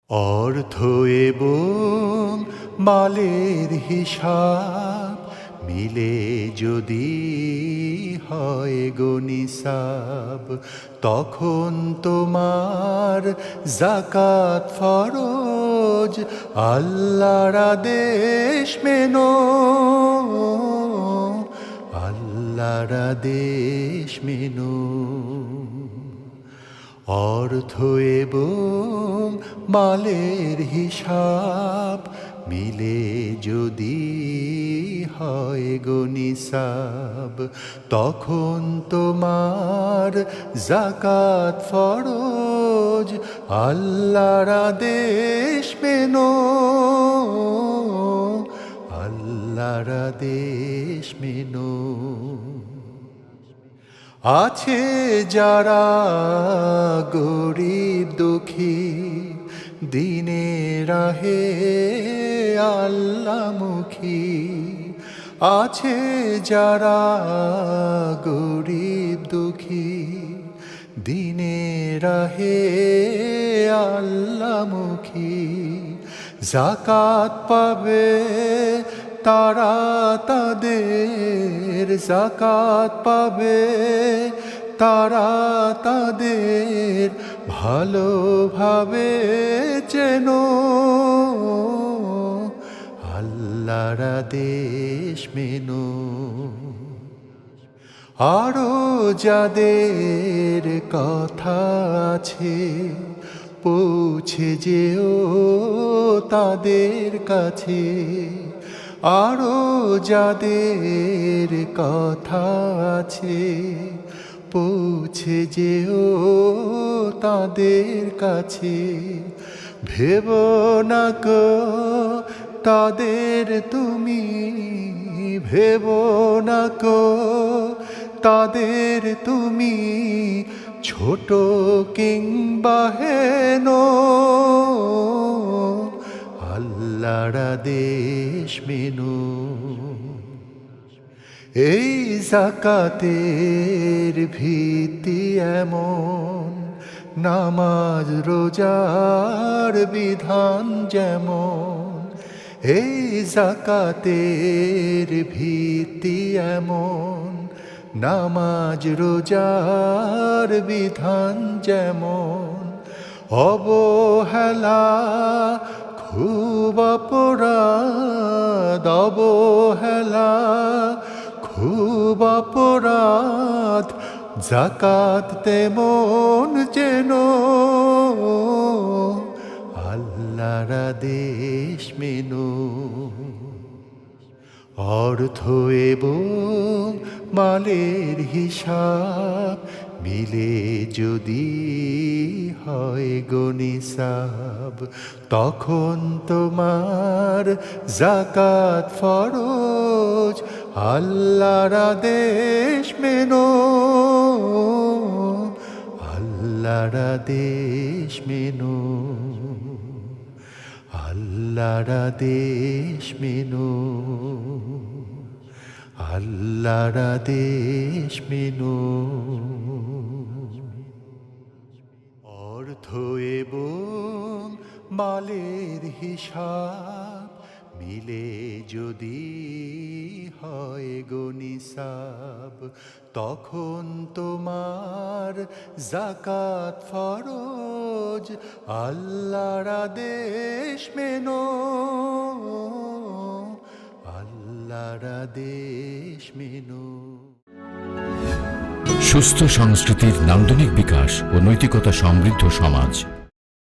অর্থ এবং মালের হিসাব মিলে যদি হয় গো নিসাব, তখন তোমার যাকাত ফরজ, আল্লাহর আদেশ মেনো, আল্লাহর আদেশ মেনো। অর্থ এবং মালের হিসাব মিলে যদি হয় গো নিসাব, তখন তোমার যাকাত ফরজ, আল্লাহর আদেশ মেনো, আল্লাহর আদেশ মেনো। আছে যারা গরিব দুঃখী, দিনে রাহে আল্লাহমুখী, আছে যারা গরিব দুঃখী, দিনে রাহে আল্লাহমুখী, যাকাত পাবে তারা তাদের, যাকাত পাবে তারা তাদের, ভালোভাবে চেনো, আল্লাহর আদেশ মেনো। আরো যাদের কথা আছে পৌঁছে যেও তাদের কাছে, আরো যাদের কথা আছে পৌঁছে যেও তাদের কাছে, ভেবো না কো তাদের তুমি, ভেবো না কো তাদের তুমি, ছোট কিংবা হেনো, আল্লাহর আদেশ মেনো। এই যাকাতের ভিত্তি এমন, নামাজ রোজার বিধান যেমন, এই যাকাতের ভিত্তি এমন, নামাজ রোজার বিধান যেমন, অবহেলা খুব অপরাধ, অবহেলা খুব অপরাধ, যাকাত তেমন যেন, আল্লাহর আদেশ মেনো। অর্থ এবং মালের হিসাব মিলে যদি হয় গো নিসাব, তখন তোমার যাকাত ফরজ, আল্লাহর আদেশ মেনো, আল্লাহর আদেশ মেনো, আল্লাহর আদেশ মেনো, আল্লাহর আদেশ মেনো। অর্থ এবং মালের হিসাব মিলে যদি হয় গো নিসাব, তখন তোমার যাকাত ফরজ, আল্লাহর আদেশ মেনো, আল্লাহর আদেশ মেনো। সুস্থ সংস্কৃতির নান্দনিক বিকাশ ও নৈতিকতা সমৃদ্ধ সমাজ।